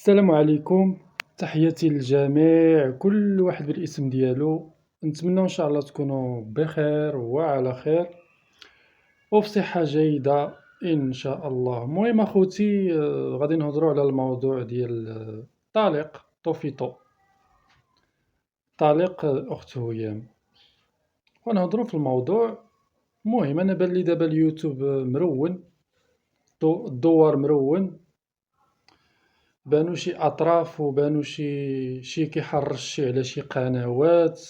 السلام عليكم، تحياتي للجميع، كل واحد بالاسم ديالو. نتمنى ان شاء الله تكونوا بخير وعلى خير وفي صحة جيدة ان شاء الله. المهم اخوتي، غادي نهضروا على الموضوع ديال طالق طوفيتو، طالق اخت هيام، ونهضروا في الموضوع. المهم انا بان لي دابا اليوتيوب مرون، الدوار مرون، بانوا شي اطراف وبانوا شي كيحرش شي على شي قنوات.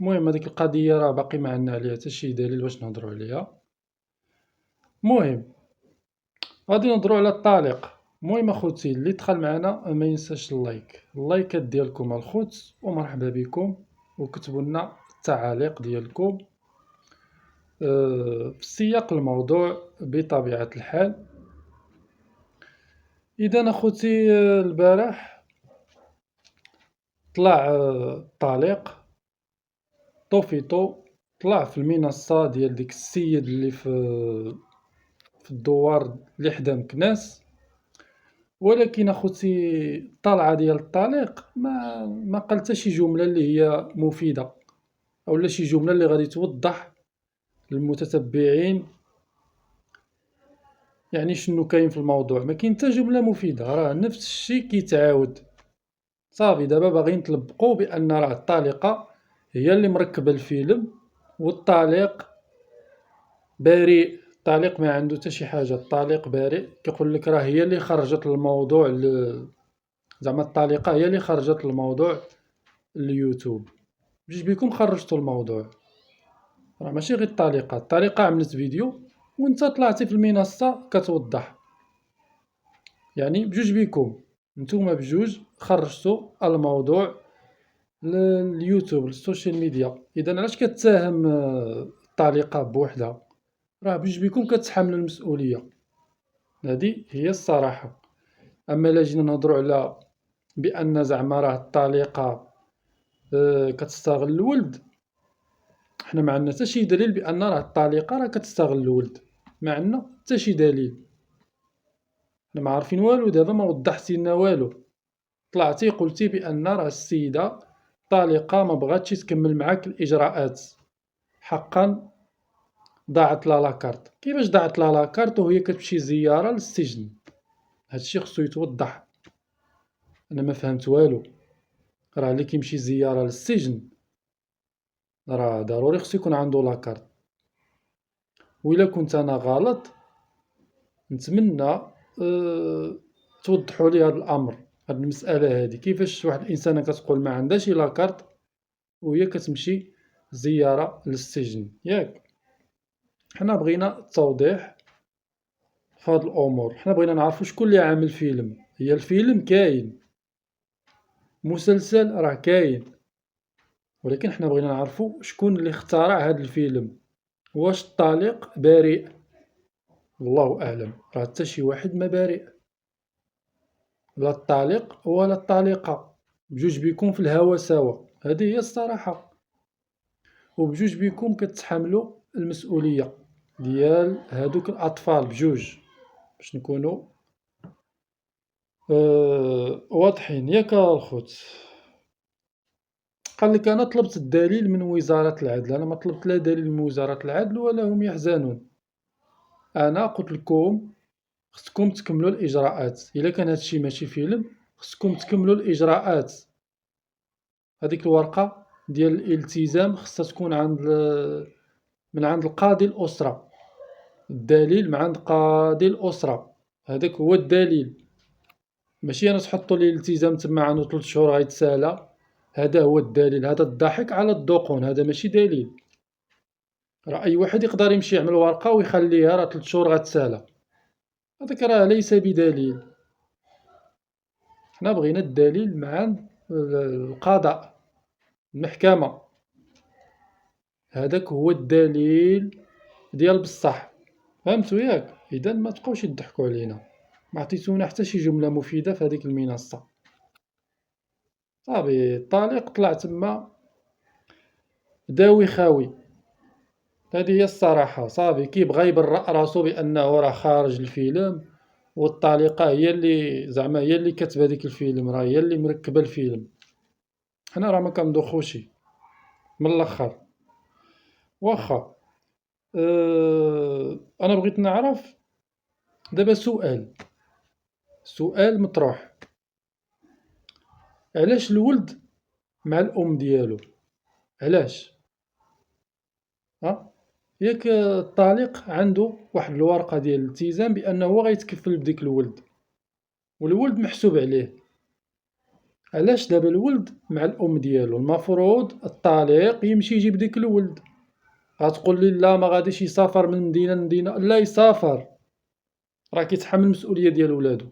المهم هذيك القضيه راه باقي ما عندنا عليها حتى شي دليل باش نهضروا عليها. المهم غادي نهضروا على الطليق. المهم اخوتي اللي دخل معنا ما ينساش اللايكات ديالكم الخوت، ومرحبا بكم، وكتبوا لنا التعاليق ديالكم في سياق الموضوع بطبيعه الحال. اذا اخوتي، البارح طلع طليق طوفيتو، طلع في المنصة ديال ديك السيد اللي في الدوار اللي حدا مكناس. ولكن اخوتي الطلعة ديال الطليق ما قال حتى شي جملة اللي هي مفيدة، اولا شي جملة اللي غادي توضح للمتتبعين يعني شنو كاين في الموضوع. ما كاين حتى جملة مفيدة، راه نفس الشيء كيتعاود. صافي دابا باغيين تلبقوا بان راه الطليقة هي اللي مركبة الفيلم، والطليق بريء. الطليق ما عنده حتى شي حاجة، الطليق بريء. كيقول لك راه هي اللي خرجت الموضوع زعما الطليقة هي اللي خرجت الموضوع اليوتيوب. بجوج بيكم خرجتوا الموضوع، راه ماشي غير الطليقة عملت فيديو وانت طلعتي في المنصة كتوضح. يعني بجوج بيكم نتوما بجوج خرجتوا الموضوع لليوتيوب للسوشيال ميديا. اذا علاش كتساهم الطليقة بوحدها؟ راه بجوج بيكم كتحملوا المسؤولية. هذه هي الصراحة. اما الا جينا نهضروا على بان زعما راه الطليقة كتستغل الولد، حنا ما عندنا حتى شي دليل بان راه الطليقة راه كتستغل الولد، ما عندنا حتى شي دليل. حنا ما عارفين والو، دابا ما وضحتي لنا والو. طلعتي قلتي بان راه السيدة طليقة ما بغاتش تكمل معاك الاجراءات، حقا ضاعت لا لاكارت. كيفاش ضاعت لا لاكارت وهي كتمشي زيارة للسجن؟ هادشي خصو يتوضح. انا ما فهمت والو. راه اللي كيمشي زيارة للسجن راه ضروري خصو يكون عنده لاكارت. وإلا كنت انا غلط نتمنى توضحوا لي هذا الامر، هذه المسألة هذه. كيفاش واحد الانسانة كتقول ما عندهاش لاكارت وهي كتمشي زيارة للسجن؟ ياك حنا بغينا التوضيح في هاد الامور. حنا بغينا نعرفوا شكون اللي عامل فيلم. هي الفيلم كاين، مسلسل راه كاين، ولكن حنا بغينا نعرفوا شكون اللي اخترع هاد الفيلم. واش الطليق بريء؟ الله اعلم، راه حتى شي واحد ما بريء، لا الطليق ولا الطليقة. بجوج بيكم في الهوا سوا، هذه هي الصراحة. وبجوج بيكم كتحملوا المسؤولية ديال هادوك الاطفال بجوج، باش نكونوا واضحين. ياك الخوت؟ قال لك انا طلبت الدليل من وزارة العدل. انا ما طلبت لا دليل من وزارة العدل ولا هم يحزنون. انا قلت لكم خصكم تكملوا الاجراءات. الا كان هادشي ماشي فيلم خصكم تكملوا الاجراءات. هذيك الورقة ديال الالتزام خصها تكون من عند القاضي الأسرة. الدليل من عند قاضي الأسرة، هذاك هو الدليل. ماشي انا تحطوا لي الالتزام تما عنده 3 شهور غيتسالى، هذا هو الدليل. هذا الضحك على الدقون، هذا ماشي دليل. راه اي واحد يقدر يمشي يعمل ورقة ويخليها راه 3 شهور غتسالى، هذاك راه ليس بدليل. حنا بغينا الدليل من عند القضاء، المحكمة. هذاك هو الدليل ديال بصح. فهمتوا ياك؟ اذا ما تبقاوش يضحكوا علينا. ما عطيتونا حتى شي جملة مفيدة في هذيك المنصة. صافي الطليق طلع تما داوي خاوي. هذه هي الصراحة. صافي كيبغى يبرأ راسو بأنه راه خارج الفيلم والطليقة هي اللي زعما هي اللي كاتبة ديك الفيلم، راه هي اللي مركبة الفيلم. حنا راه مكندوخوش من الآخر. واخا أنا بغيت نعرف دابا سؤال مطروح، علاش الولد مع الأم ديالو؟ علاش؟ ياك الطليق عندو واحد الورقة ديال الالتزام بأنه هو غيتكفل بديك الولد، والولد محسوب عليه، علاش دابا الولد مع الأم ديالو؟ المفروض الطليق يمشي يجيب ديك الولد. غتقولي لا ما غاديش يسافر من مدينة لمدينة، لا يسافر، راه كيتحمل المسؤولية ديال ولادو،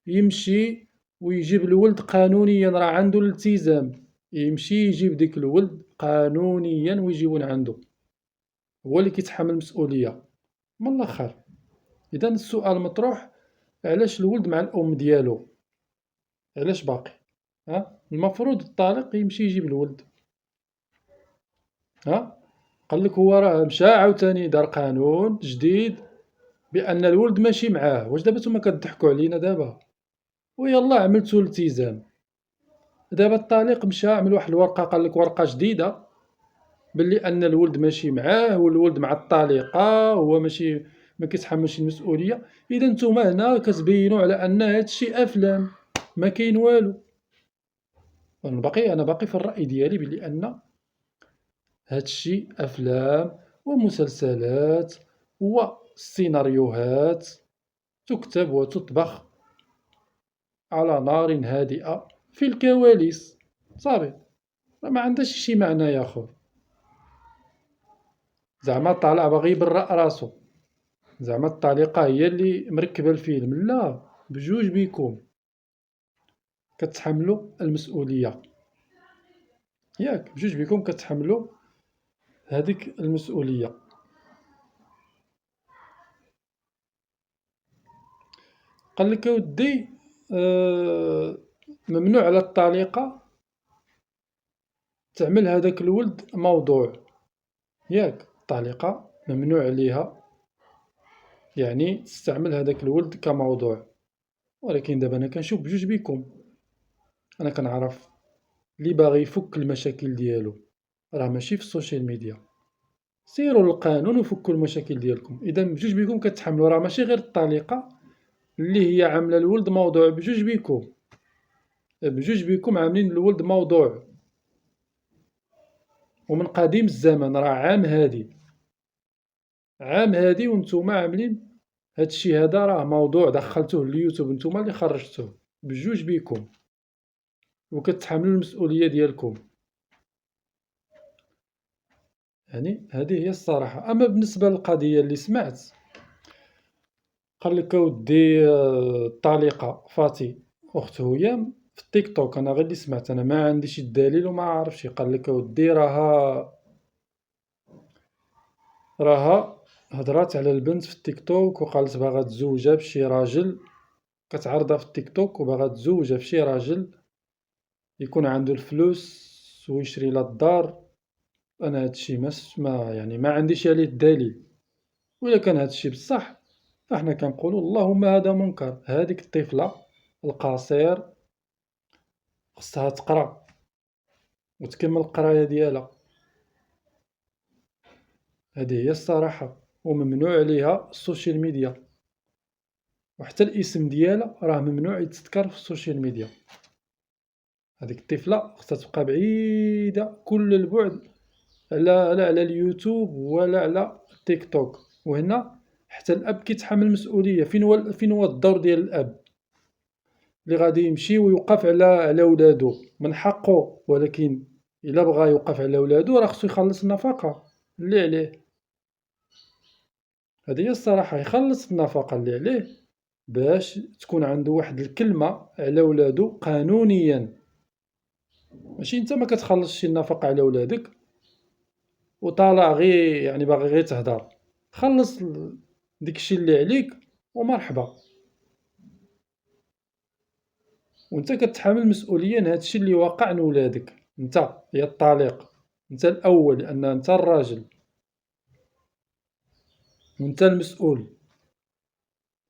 يمشي ويجيب الولد قانونيا، راه عندو الالتزام، يمشي يجيب ديك الولد قانونيا ويجيبو عندو، هو اللي كيتحمل المسؤولية من الآخر. إذا السؤال مطروح، علاش الولد مع الأم ديالو؟ علاش باقي؟ المفروض الطليق يمشي يجيب الولد. قالك هو راه مشى عاوتاني دار قانون جديد بأن الولد ماشي معاه. واش دابا نتوما كضحكوا علينا دابا؟ ويلا عملتو التزام، دابا الطليق مشى عمل واحد الورقة، قالك ورقة جديدة باللي أن الولد ماشي معاه، والولد مع الطليقة، هو ماشي ما كيتحملش المسؤولية. إذا نتوما هنا كتبينوا على أن هادشي أفلام، ما كاين والو. أنا باقي في الرأي ديالي بلي أن هادشي أفلام ومسلسلات وسيناريوهات تكتب وتطبخ على نار هادئة في الكواليس، صافي، ما عندهاش شي معنى يا خو. زعما طالع باغي يبرأ راسو، زعما الطليقة هي اللي مركبة الفيلم. لا، بجوج بيكم كتحملوا المسؤولية، ياك بجوج بيكم كتحملوا هذيك المسؤولية. قالك أودي ممنوع على الطليقة تعمل هذاك الولد موضوع، ياك الطليقة ممنوع عليها يعني تستعمل هذاك الولد كموضوع. ولكن دابا أنا كنشوف بجوج بيكم، أنا كنعرف اللي باغي يفك المشاكل ديالو راه ماشي في السوشيال ميديا، سيروا للقانون وفكوا المشاكل ديالكم. إذا بجوج بيكم كتحملوا، راه ماشي غير الطليقة اللي هي عاملة الولد موضوع، بجوج بيكم عاملين الولد موضوع، ومن قديم الزمن، راه عام هادي ونتوما عاملين هادشي هذا، راه موضوع دخلتوه اليوتيوب، نتوما اللي خرجتوه بجوج بيكم، وكتحملوا المسؤولية ديالكم. يعني هذه هي الصراحة. أما بالنسبة للقضية اللي سمعت، قالك أودي الطليقة فاتي أخت هيام في التيك توك، أنا غير اللي سمعت، أنا ما عنديش الدليل وما عارفش. قالك أودي راها هضرات على البنت في التيك توك وقالت باغا تزوجها بشي راجل، كتعرضها في التيك توك وباغا تزوجها بشي راجل يكون عنده الفلوس ويشري لها الدار. أنا هادشي ما يعني ما عنديش عليه الدليل، وإلا كان هادشي بصح فاحنا كنقولوا اللهم هذا منكر. هذيك الطفلة القصير خصها تقرا وتكمل القراية ديالها، هذه هي الصراحة. وممنوع عليها السوشيال ميديا، وحتى الاسم ديالها راه ممنوع يتذكر في السوشيال ميديا. هذيك الطفلة خصها تبقى بعيدة كل البعد على اليوتيوب ولا على التيك توك. وهنا حتى الأب كيتحمل المسؤولية. فين هو الدور ديال الأب اللي غادي يمشي ويوقف على ولادو؟ من حقه، ولكن إلا بغا يوقف على ولادو راه خصو يخلص النفقة اللي عليه. هذه هي الصراحة، يخلص النفقة اللي عليه باش تكون عنده واحد الكلمة على ولادو قانونيا. ماشي نتا ما كتخلصش النفقة على ولادك وطالع غير يعني باغي غير تهدر. خلص داكشي اللي عليك ومرحبا، وانت كتحمل المسؤولية هادشي اللي واقع لولادك. انت يا الطليق، انت الأول، لأن انت الراجل وانت المسؤول.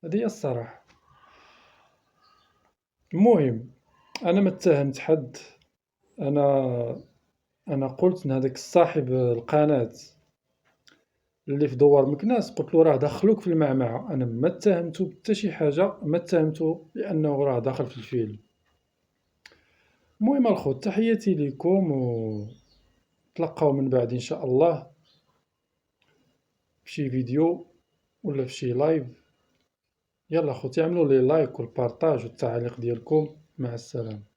هذه هي الصراحة. المهم أنا ما اتهمت حد، أنا أنا قُلت لهاداك صاحب القناة اللي في دوار مكناس، قُلت له راه دخّلوك في المعمعة، أنا ما اتهمتو بتا شي حاجة، ما اتهمتو بأنه راه داخل في الفيلم. المهم الخوت تحياتي ليكم ونتلاقاو من بعد إن شاء الله فشي فيديو ولا فشي لايف. يلاه خوتي اعملوا لي لايك والبارطاج والتعاليق ديالكم. مع السلامة.